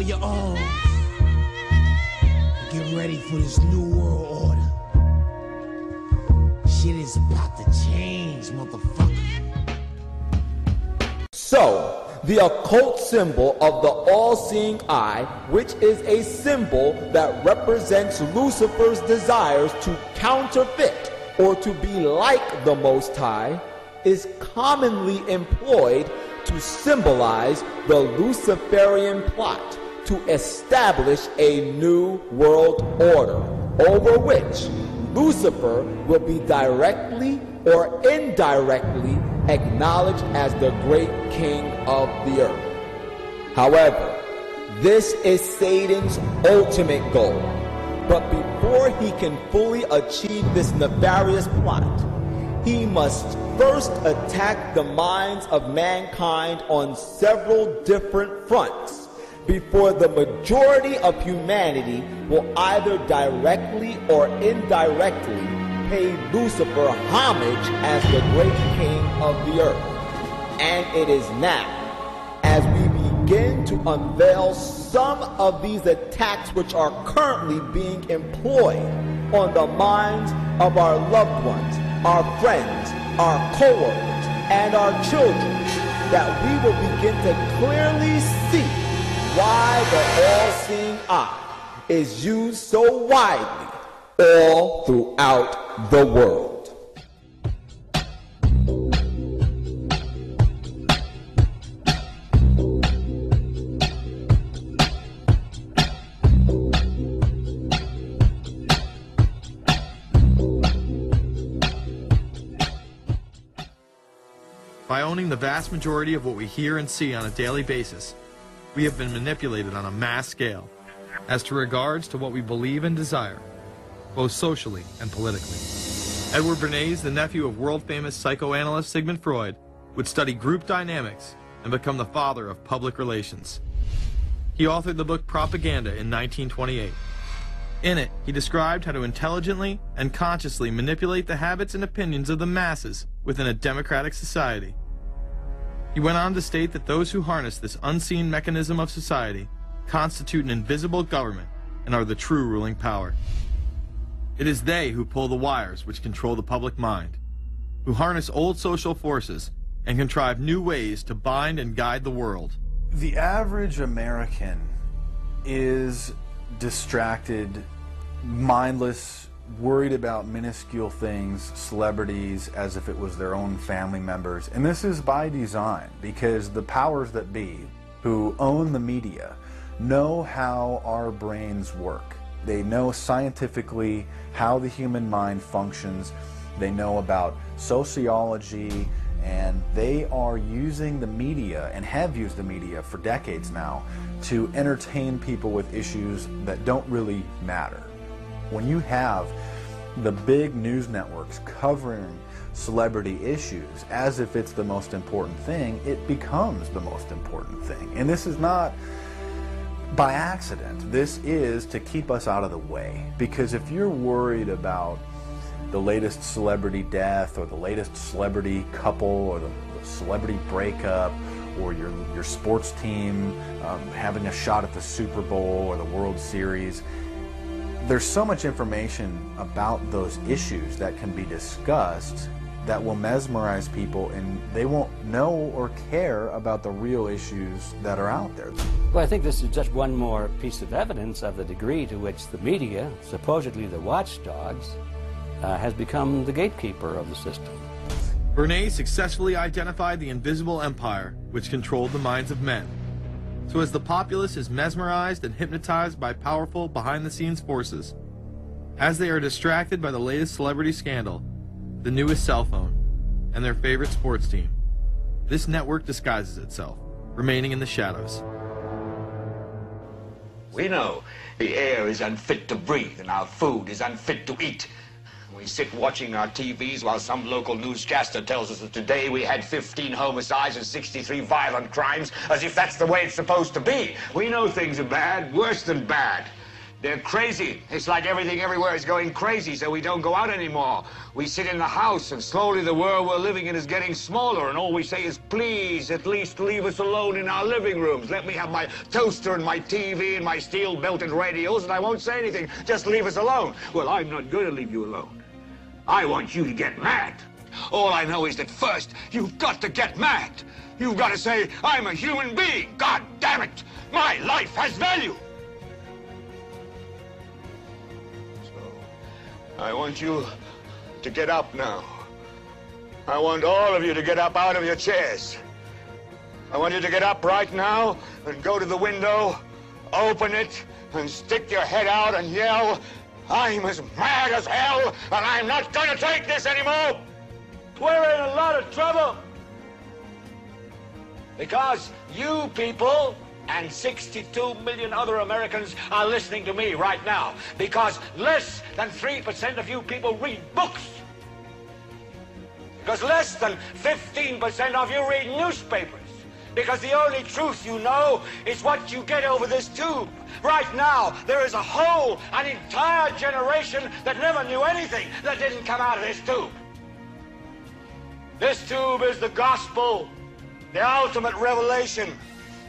all your own. Get ready for this new world order. Shit is about to change, motherfucker. So, the occult symbol of the all-seeing eye, which is a symbol that represents Lucifer's desires to counterfeit or to be like the Most High, is commonly employed to symbolize the Luciferian plot to establish a new world order, over which Lucifer will be directly or indirectly acknowledged as the great king of the earth. However, this is Satan's ultimate goal. But before he can fully achieve this nefarious plot, he must first attack the minds of mankind on several different fronts before the majority of humanity will either directly or indirectly pay Lucifer homage as the great king of the earth. And it is now, as we begin to unveil some of these attacks which are currently being employed on the minds of our loved ones, our friends, our co-workers, and our children, that we will begin to clearly see why the all-seeing eye is used so widely all throughout the world. By owning the vast majority of what we hear and see on a daily basis, we have been manipulated on a mass scale as to regards to what we believe and desire, both socially and politically. Edward Bernays, the nephew of world-famous psychoanalyst Sigmund Freud, would study group dynamics and become the father of public relations. He authored the book Propaganda in 1928. In it, he described how to intelligently and consciously manipulate the habits and opinions of the masses within a democratic society. He went on to state that those who harness this unseen mechanism of society constitute an invisible government and are the true ruling power. It is they who pull the wires which control the public mind, who harness old social forces and contrive new ways to bind and guide the world. The average American is distracted, mindless, worried about minuscule things, celebrities, as if it was their own family members. And this is by design, because the powers that be, who own the media, know how our brains work. They know scientifically how the human mind functions. They know about sociology, and they are using the media, and have used the media for decades now, to entertain people with issues that don't really matter. When you have the big news networks covering celebrity issues as if it's the most important thing, it becomes the most important thing. And this is not by accident. This is to keep us out of the way. Because if you're worried about the latest celebrity death, or the latest celebrity couple, or the celebrity breakup, or your sports team having a shot at the Super Bowl or the World Series, there's so much information about those issues that can be discussed that will mesmerize people, and they won't know or care about the real issues that are out there. Well, I think this is just one more piece of evidence of the degree to which the media, supposedly the watchdogs, has become the gatekeeper of the system. Bernays successfully identified the invisible empire which controlled the minds of men. So as the populace is mesmerized and hypnotized by powerful behind-the-scenes forces, as they are distracted by the latest celebrity scandal, the newest cell phone, and their favorite sports team, this network disguises itself, remaining in the shadows. We know the air is unfit to breathe and our food is unfit to eat. We sit watching our TVs while some local newscaster tells us that today we had 15 homicides and 63 violent crimes, as if that's the way it's supposed to be. We know things are bad, worse than bad. They're crazy. It's like everything everywhere is going crazy, so we don't go out anymore. We sit in the house, and slowly the world we're living in is getting smaller, and all we say is, please, at least leave us alone in our living rooms. Let me have my toaster and my TV and my steel-belted radios, and I won't say anything. Just leave us alone. Well, I'm not going to leave you alone. I want you to get mad. All I know is that first, you've got to get mad. You've got to say, I'm a human being. God damn it. My life has value. I want you to get up now. I want all of you to get up out of your chairs. I want you to get up right now and go to the window, open it, and stick your head out and yell, I'm as mad as hell, and I'm not going to take this anymore. We're in a lot of trouble. Because you people and 62 million other Americans are listening to me right now. Because less than 3% of you people read books. Because less than 15% of you read newspapers. Because the only truth you know is what you get over this tube. Right now, there is an entire generation that never knew anything that didn't come out of this tube. This tube is the gospel, the ultimate revelation.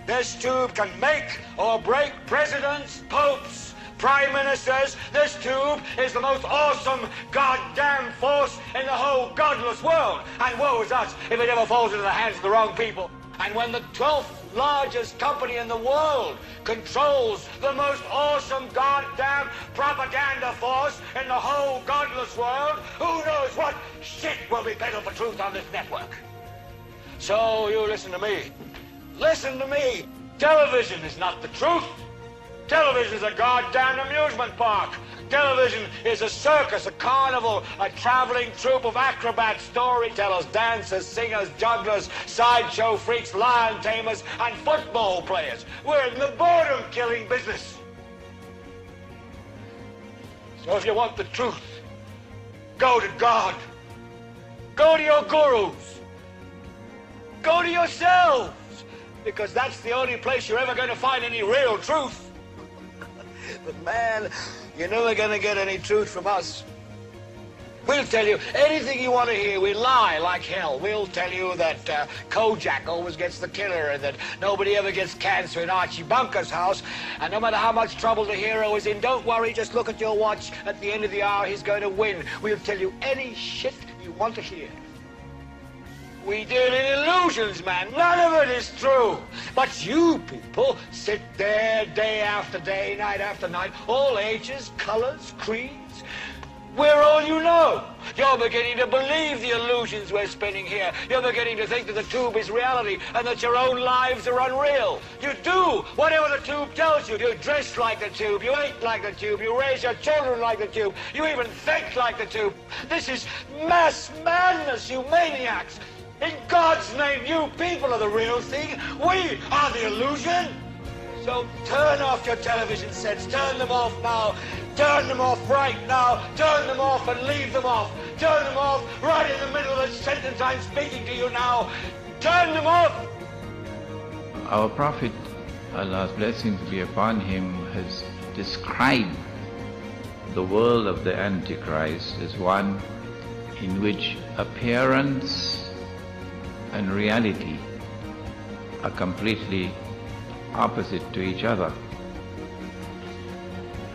This tube can make or break presidents, popes, prime ministers. This tube is the most awesome goddamn force in the whole godless world. And woe is us if it ever falls into the hands of the wrong people. And when the 12th largest company in the world controls the most awesome goddamn propaganda force in the whole godless world, who knows what shit will be peddled for truth on this network. So you listen to me. Listen to me. Television is not the truth. Television is a goddamn amusement park. Television is a circus, a carnival, a traveling troupe of acrobats, storytellers, dancers, singers, jugglers, sideshow freaks, lion tamers, and football players. We're in the boredom-killing business. So if you want the truth, go to God. Go to your gurus. Go to yourselves. Because that's the only place you're ever going to find any real truth. But man, you're never going to get any truth from us. We'll tell you anything you want to hear. We lie like hell. We'll tell you that Kojak always gets the killer and that nobody ever gets cancer in Archie Bunker's house. And no matter how much trouble the hero is in, don't worry, just look at your watch. At the end of the hour, he's going to win. We'll tell you any shit you want to hear. We deal in illusions, man. None of it is true. But you people sit there day after day, night after night, all ages, colors, creeds. We're all you know. You're beginning to believe the illusions we're spinning here. You're beginning to think that the tube is reality and that your own lives are unreal. You do whatever the tube tells you. You dress like the tube. You eat like the tube. You raise your children like the tube. You even think like the tube. This is mass madness, you maniacs. In God's name, you people are the real thing. We are the illusion. So turn off your television sets. Turn them off now. Turn them off right now. Turn them off and leave them off. Turn them off right in the middle of the sentence I'm speaking to you now. Turn them off. Our Prophet, Allah's blessings be upon him, has described the world of the Antichrist as one in which appearance and reality are completely opposite to each other.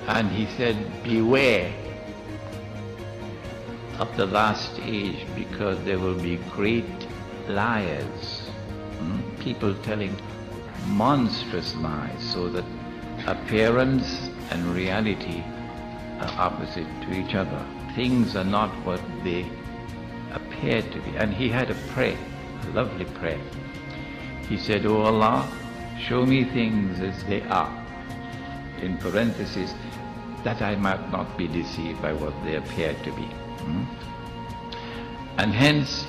And he said, beware of the last age, because there will be great liars, people telling monstrous lies, so that appearance and reality are opposite to each other. Things are not what they appear to be. And he had a prayer, a lovely prayer. He said, "O Allah, show me things as they are," in parentheses, that I might not be deceived by what they appear to be. And hence,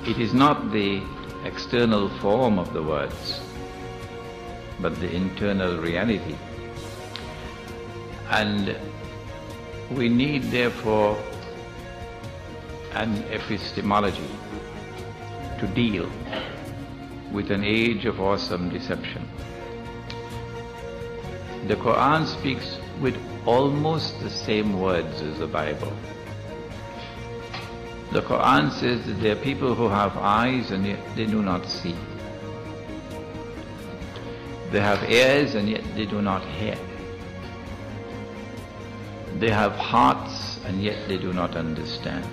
it is not the external form of the words, but the internal reality. And we need, therefore, an epistemology to deal with an age of awesome deception. The Quran speaks with almost the same words as the Bible. The Quran says that there are people who have eyes and yet they do not see. They have ears and yet they do not hear. They have hearts and yet they do not understand.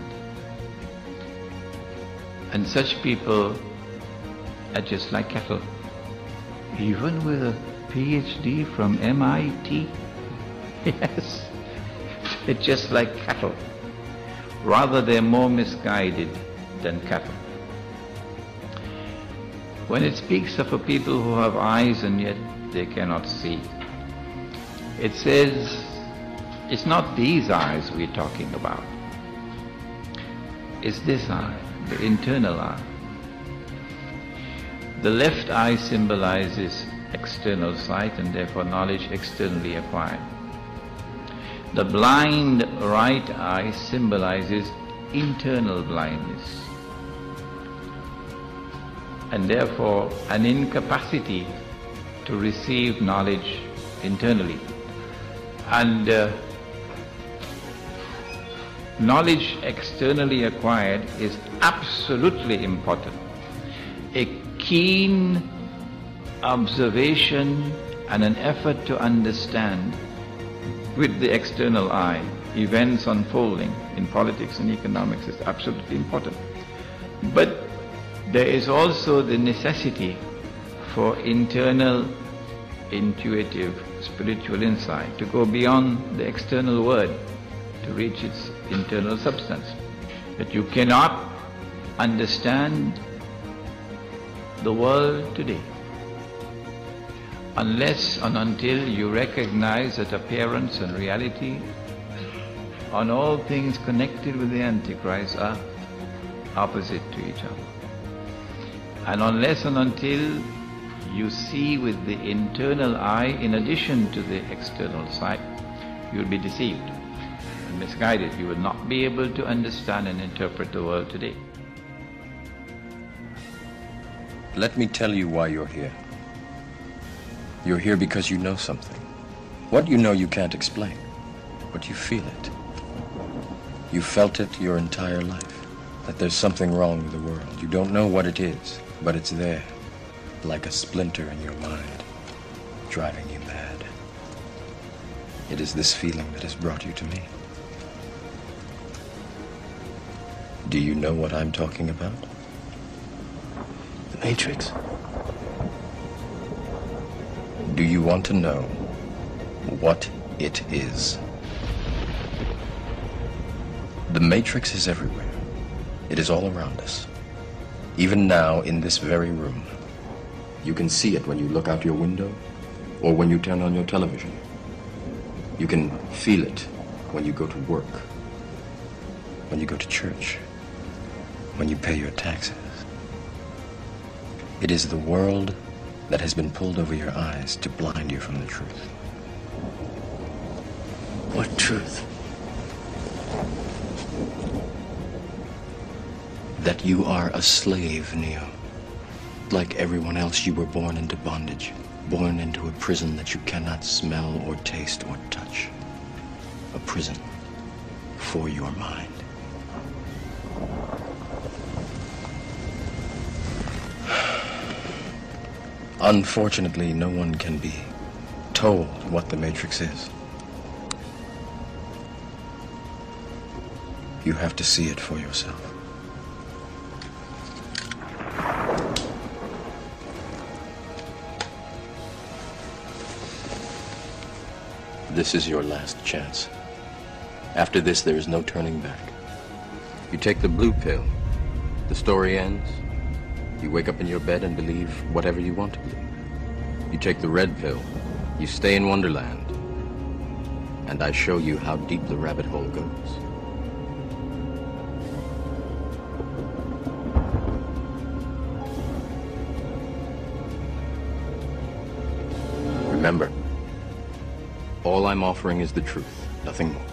And such people are just like cattle. Even with a PhD from MIT, yes, they're just like cattle. Rather, they're more misguided than cattle. When it speaks of a people who have eyes and yet they cannot see, it says it's not these eyes we're talking about. It's this eye, the internal eye. The left eye symbolizes external sight and therefore knowledge externally acquired. The blind right eye symbolizes internal blindness and therefore an incapacity to receive knowledge internally. And knowledge externally acquired is absolutely important. A keen observation and an effort to understand with the external eye events unfolding in politics and economics is absolutely important. But there is also the necessity for internal, intuitive, spiritual insight to go beyond the external word to reach its internal substance. That you cannot understand the world today unless and until you recognize that appearance and reality on all things connected with the Antichrist are opposite to each other. And unless and until you see with the internal eye in addition to the external sight, you will be deceived and misguided. You will not be able to understand and interpret the world today. Let me tell you why you're here. You're here because you know something. What you know you can't explain, but you feel it. You felt it your entire life, that there's something wrong with the world. You don't know what it is, but it's there, like a splinter in your mind, driving you mad. It is this feeling that has brought you to me. Do you know what I'm talking about? The Matrix. Do you want to know what it is? The Matrix is everywhere. It is all around us. Even now, in this very room. You can see it when you look out your window or when you turn on your television. You can feel it when you go to work, when you go to church, when you pay your taxes. It is the world that has been pulled over your eyes to blind you from the truth. What truth? That you are a slave, Neo. Like everyone else, you were born into bondage, born into a prison that you cannot smell or taste or touch. A prison for your mind. Unfortunately, no one can be told what the Matrix is. You have to see it for yourself. This is your last chance. After this, there is no turning back. You take the blue pill. The story ends. You wake up in your bed and believe whatever you want to believe. You take the red pill. You stay in Wonderland. And I show you how deep the rabbit hole goes. Remember, all I'm offering is the truth, nothing more.